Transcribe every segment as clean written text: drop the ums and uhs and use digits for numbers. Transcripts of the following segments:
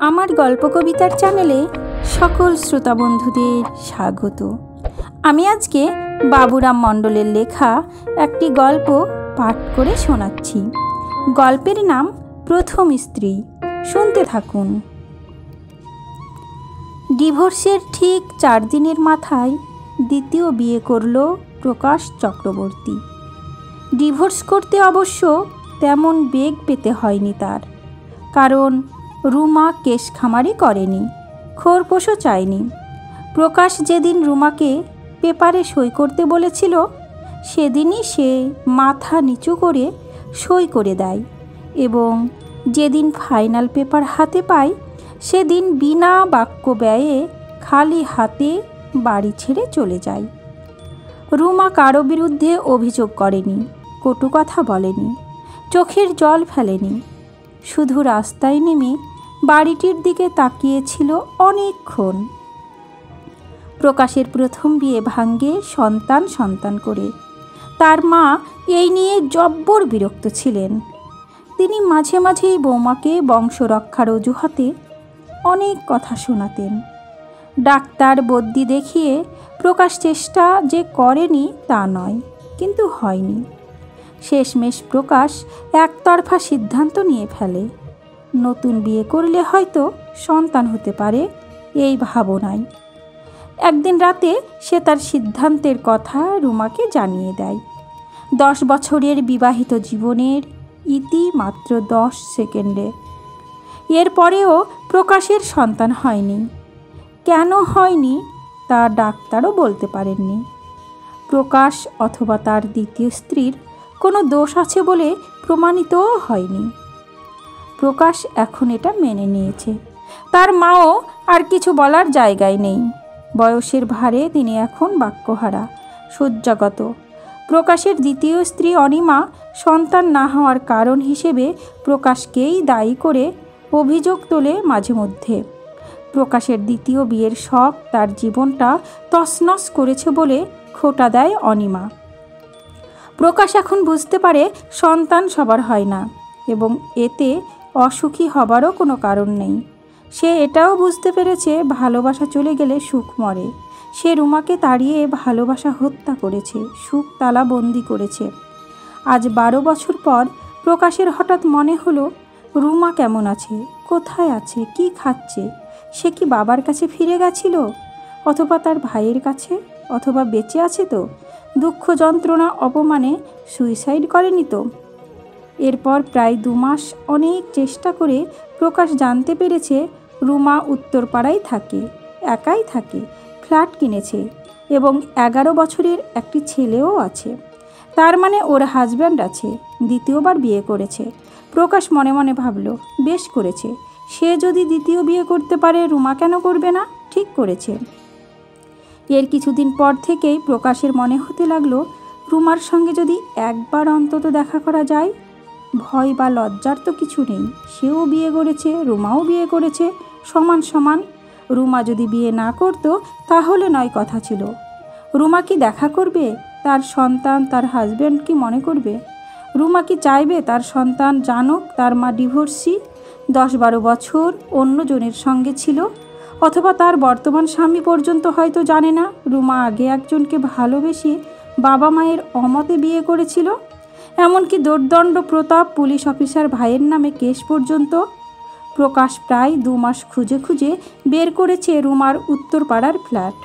আমার গল্প কবিতার চ্যানেলে সকল শ্রোতা বন্ধুদের স্বাগত। আমি আজকে বাবুরাম মণ্ডলের লেখা একটি গল্প পাঠ করে শোনাচ্ছি। গল্পের নাম প্রথম স্ত্রী। শুনতে থাকুন। ডিভোর্সের ঠিক 4 দিনের মাথায় দ্বিতীয় বিয়ে করল প্রকাশ চক্রবর্তী। ডিভোর্স করতে অবশ্য তেমন বেগ পেতে হয়নি তার, কারণ রুমা কেশ খামারি করেনি, খোরপোশও চায়নি। প্রকাশ যেদিন রুমাকে পেপারে সই করতে বলেছিল সেদিনই সে মাথা নিচু করে সই করে দেয় এবং যেদিন ফাইনাল পেপার হাতে পায় সেদিন বিনা বাক্য ব্যয়ে খালি হাতে বাড়ি ছেড়ে চলে যায়। রুমা কারো বিরুদ্ধে অভিযোগ করেনি, কটু কথা বলেনি, চোখের জল ফেলেনি। শুধু রাস্তায় নেমে বাড়িটির দিকে তাকিয়েছিল অনেকক্ষণ। প্রকাশের প্রথম বিয়ে ভাঙ্গে সন্তান করে। তার মা এই নিয়ে জব্বর বিরক্ত ছিলেন। তিনি মাঝে মাঝেই বৌমাকে বংশ রক্ষার অজুহাতে অনেক কথা শোনাতেন। ডাক্তার বদ্যি দেখিয়ে প্রকাশ চেষ্টা যে করেনি তা নয়, কিন্তু হয়নি। শেষমেশ প্রকাশ একতরফা সিদ্ধান্ত নিয়ে ফেলে। নতুন বিয়ে করলে হয়তো সন্তান হতে পারে এই ভাবনায়। একদিন রাতে সে তার সিদ্ধান্তের কথা রুমাকে জানিয়ে দেয়। 10 বছরের বিবাহিত জীবনের ইতি মাত্র 10 সেকেন্ডে। এরপরেও প্রকাশের সন্তান হয়নি। কেন হয়নি তা ডাক্তারও বলতে পারেননি। প্রকাশ অথবা তার দ্বিতীয় স্ত্রীর কোনো দোষ আছে বলে প্রমাণিতও হয়নি। প্রকাশ এখন এটা মেনে নিয়েছে। তার মাও আর কিছু বলার জায়গায় নেই। বয়সের ভারে তিনি এখন বাক্যহারা, শয্যাগত। প্রকাশের দ্বিতীয় স্ত্রী অনিমা সন্তান না হওয়ার কারণ হিসেবে প্রকাশকেই দায়ী করে অভিযোগ তোলে মাঝে মধ্যে। প্রকাশের দ্বিতীয় বিয়ের শখ তার জীবনটা তছনছ করেছে বলে খোঁটা দেয় অনিমা। প্রকাশ এখন বুঝতে পারে সন্তান সবার হয় না এবং এতে অসুখী হবারও কোনো কারণ নেই। সে এটাও বুঝতে পেরেছে ভালোবাসা চলে গেলে সুখ মরে। সে রুমাকে তাড়িয়ে ভালোবাসা হত্যা করেছে, সুখ তালাবন্দি করেছে। আজ 12 বছর পর প্রকাশের হঠাৎ মনে হলো রুমা কেমন আছে, কোথায় আছে, কি খাচ্ছে। সে কি বাবার কাছে ফিরে গেছিল, অথবা তার ভাইয়ের কাছে, অথবা বেঁচে আছে তো? দুঃখ যন্ত্রণা অপমানে সুইসাইড করেনি তো? এরপর প্রায় 2 মাস অনেক চেষ্টা করে প্রকাশ জানতে পেরেছে রুমা উত্তরপাড়ায় থাকে, একাই থাকে, ফ্ল্যাট কিনেছে এবং 11 বছরের একটি ছেলেও আছে। তার মানে ওর হাজব্যান্ড আছে, দ্বিতীয়বার বিয়ে করেছে। প্রকাশ মনে মনে ভাবল, বেশ করেছে। সে যদি দ্বিতীয় বিয়ে করতে পারে রুমা কেন করবে না? ঠিক করেছে। এর কিছুদিন পর থেকেই প্রকাশের মনে হতে লাগলো রুমার সঙ্গে যদি একবার অন্তত দেখা করা যায়। ভয় বা লজ্জার তো কিছু নেই। সেও বিয়ে করেছে, রুমাও বিয়ে করেছে, সমান সমান। রুমা যদি বিয়ে না করতো তাহলে নয় কথা ছিল। রুমা কি দেখা করবে? তার সন্তান, তার হাজব্যান্ড কি মনে করবে? রুমা কি চাইবে তার সন্তান জানুক তার মা ডিভোর্সি, 10-12 বছর অন্যজনের সঙ্গে ছিল? অথবা তার বর্তমান স্বামী পর্যন্ত হয়তো জানে না রুমা আগে একজনকে ভালোবেসে বাবা মায়ের অমতে বিয়ে করেছিল। এমনকি দোর্দণ্ড প্রতাপ পুলিশ অফিসার ভাইয়ের নামে কেস পর্যন্ত। প্রকাশ প্রায় 2 মাস খুঁজে খুঁজে বের করেছে রুমার উত্তরপাড়ার ফ্ল্যাট।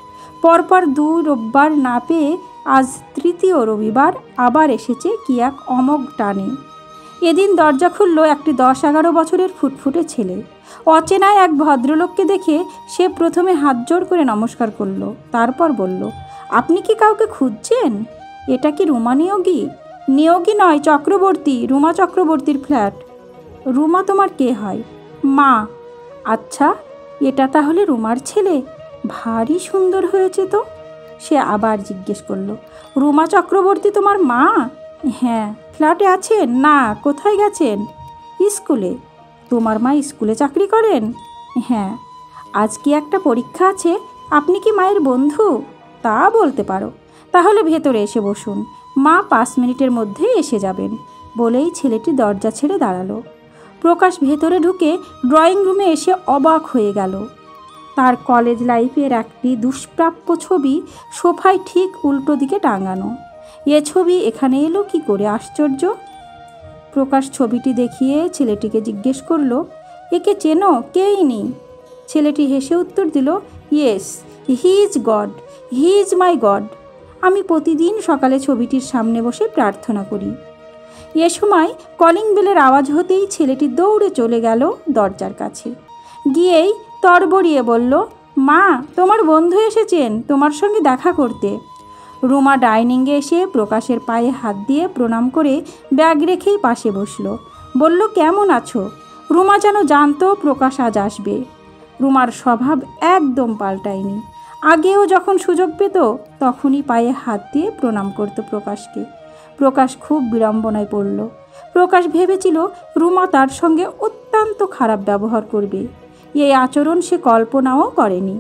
পরপর 2 রোববার না পেয়ে আজ 3য় রবিবার আবার এসেছে কি এক অমোঘ টানে। এদিন দরজা খুলল একটি 10-11 বছরের ফুটফুটে ছেলে। অচেনা এক ভদ্রলোককে দেখে সে প্রথমে হাত জোড় করে নমস্কার করল, তারপর বলল, আপনি কি কাউকে খুঁজছেন? এটা কি রুমা নিয়োগী? নিয়োগী নয়, চক্রবর্তী, রুমা চক্রবর্তীর ফ্ল্যাট। রুমা তোমার কে হয়? মা। আচ্ছা, এটা তাহলে রুমার ছেলে? ভারী সুন্দর হয়েছে তো। সে আবার জিজ্ঞেস করল, রুমা চক্রবর্তী তোমার মা? হ্যাঁ। ফ্ল্যাটে আছেন? না। কোথায় গেছেন? স্কুলে। তোমার মা স্কুলে চাকরি করেন? হ্যাঁ। আজ কি একটা পরীক্ষা আছে? আপনি কি মায়ের বন্ধু? তা বলতে পারো। তাহলে ভেতরে এসে বসুন, মা 5 মিনিটের মধ্যেই এসে যাবেন, বলেই ছেলেটি দরজা ছেড়ে দাঁড়ালো। প্রকাশ ভেতরে ঢুকে ড্রয়িং রুমে এসে অবাক হয়ে গেল। তার কলেজ লাইফের একটি দুষ্প্রাপ্য ছবি সোফায় ঠিক উল্টো দিকে টাঙানো। এ ছবি এখানে এলো কি করে? আশ্চর্য। প্রকাশ ছবিটি দেখিয়ে ছেলেটিকে জিজ্ঞেস করলো, একে চেনো? কে ইনি? ছেলেটি হেসে উত্তর দিল, yes, he is god, he is my god. আমি প্রতিদিন সকালে ছবিটির সামনে বসে প্রার্থনা করি। এ সময় কলিং বেলের আওয়াজ হতেই ছেলেটি দৌড়ে চলে গেল দরজার কাছে। গিয়েই তড়বড়িয়ে বলল, মা, তোমার বন্ধু এসেছেন তোমার সঙ্গে দেখা করতে। রুমা ডাইনিংয়ে এসে প্রকাশের পায়ে হাত দিয়ে প্রণাম করে ব্যাগ রেখেই পাশে বসল। বলল, কেমন আছো? রুমা যেন জানতো প্রকাশ আজ আসবে। রুমার স্বভাব একদম পাল্টায়নি। আগেও যখন সুযোগ পেত তখনই পায়ে হাত দিয়ে প্রণাম করত প্রকাশকে। প্রকাশ খুব বিড়ম্বনায় পড়ল। প্রকাশ ভেবেছিল রুমা তার সঙ্গে অত্যন্ত খারাপ ব্যবহার করবে। এই আচরণ সে কল্পনাও করেনি।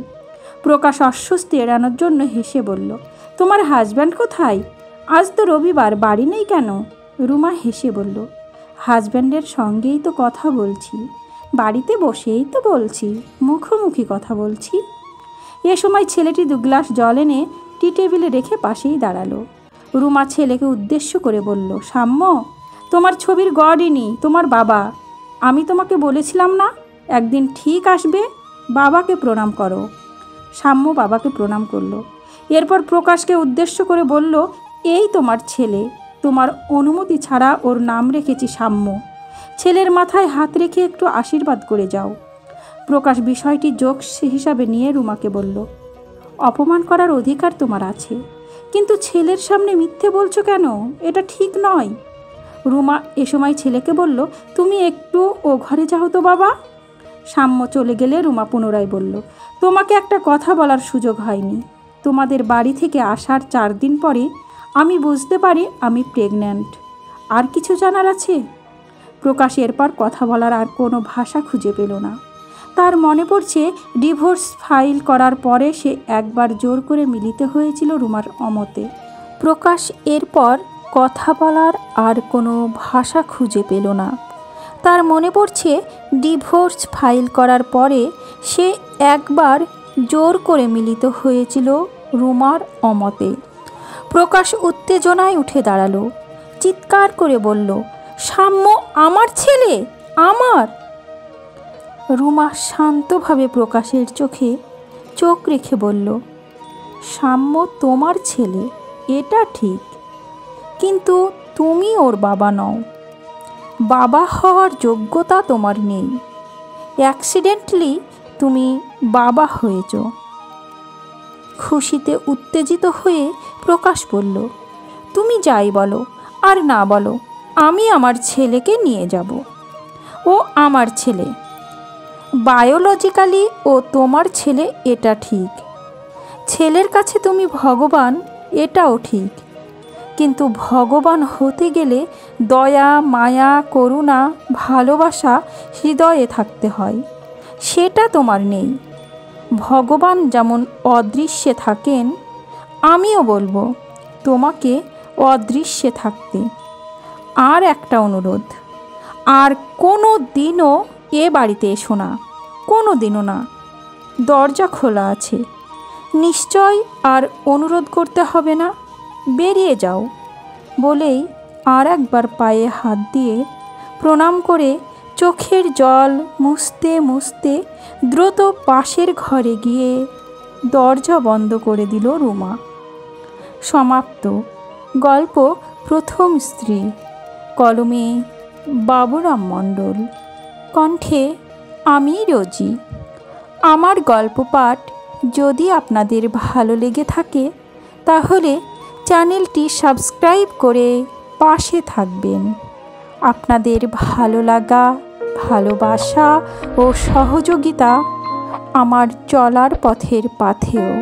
প্রকাশ অস্বস্তি এড়ানোর জন্য হেসে বলল, তোমার হাজব্যান্ড কোথায়? আজ তো রবিবার, বাড়ি নেই কেন? রুমা হেসে বলল, হাজব্যান্ডের সঙ্গেই তো কথা বলছি, বাড়িতে বসেই তো বলছি, মুখোমুখি কথা বলছি। এ সময় ছেলেটি 2 গ্লাস জল এনে টি টেবিলে রেখে পাশেই দাঁড়ালো। রুমা ছেলেকে উদ্দেশ্য করে বলল, সাম্য, তোমার ছবির গড ইনি তোমার বাবা। আমি তোমাকে বলেছিলাম না একদিন ঠিক আসবে? বাবাকে প্রণাম করো। সাম্য বাবাকে প্রণাম করলো। এরপর প্রকাশকে উদ্দেশ্য করে বলল, এই তোমার ছেলে, তোমার অনুমতি ছাড়া ওর নাম রেখেছি সাম্য। ছেলের মাথায় হাত রেখে একটু আশীর্বাদ করে যাও। প্রকাশ বিষয়টি জোকস হিসাবে নিয়ে রুমাকে বলল, অপমান করার অধিকার তোমার আছে, কিন্তু ছেলের সামনে মিথ্যে বলছো কেন? এটা ঠিক নয়। রুমা এ সময় ছেলেকে বলল, তুমি একটু ও ঘরে যাও তো বাবা। সাম্য চলে গেলে রুমা পুনরায় বলল, তোমাকে একটা কথা বলার সুযোগ হয়নি। তোমাদের বাড়ি থেকে আসার 4 দিন পরে আমি বুঝতে পারি আমি প্রেগন্যান্ট। আর কিছু জানার আছে? প্রকাশ এরপর কথা বলার আর কোনো ভাষা খুঁজে পেল না। তার মনে পড়ছে ডিভোর্স ফাইল করার পরে সে একবার জোর করে মিলিত হয়েছিল রুমার অমতে। প্রকাশ এরপর কথা বলার আর কোনো ভাষা খুঁজে পেল না। তার মনে পড়ছে ডিভোর্স ফাইল করার পরে সে একবার জোর করে মিলিত হয়েছিল রুমার অমতে। প্রকাশ উত্তেজনায় উঠে দাঁড়ালো, চিৎকার করে বলল, সাম্য আমার ছেলে, আমার। রুমা শান্তভাবে প্রকাশের চোখে চোখ রেখে বলল, সাম্য তোমার ছেলে, এটা ঠিক, কিন্তু তুমি ওর বাবা নও। বাবা হওয়ার যোগ্যতা তোমার নেই। অ্যাক্সিডেন্টালি তুমি বাবা হয়েছ। খুশিতে উত্তেজিত হয়ে প্রকাশ বলল, তুমি যাই বলো আর না বলো, আমি আমার ছেলেকে নিয়ে যাব। ও আমার ছেলে। বায়োলজিক্যালি ও তোমার ছেলে, এটা ঠিক। ছেলের কাছে তুমি ভগবান, এটাও ঠিক। কিন্তু ভগবান হতে গেলে দয়া, মায়া, করুণা, ভালোবাসা হৃদয়ে থাকতে হয়। সেটা তোমার নেই। ভগবান যেমন অদৃশ্যে থাকেন, আমিও বলবো তোমাকে অদৃশ্যে থাকতে। আর একটা অনুরোধ, আর কোনো দিনও এ বাড়িতে এসো না, কোনো দিনও না। দরজা খোলা আছে, নিশ্চয় আর অনুরোধ করতে হবে না, বেরিয়ে যাও। বলেই আর একবার পায়ে হাত দিয়ে প্রণাম করে চোখের জল মুছতে মুছতে দ্রুত পাশের ঘরে গিয়ে দরজা বন্ধ করে দিল রুমা। সমাপ্ত। গল্প প্রথম স্ত্রী। কলমে বাবুরাম মণ্ডল, কণ্ঠে আমি রোজি। আমার গল্প পাঠ যদি আপনাদের ভালো লেগে থাকে তাহলে চ্যানেলটি সাবস্ক্রাইব করে পাশে থাকবেন। আপনাদের ভালো লাগা, ভালোবাসা ও সহযোগিতা আমার চলার পথের পাথেয়।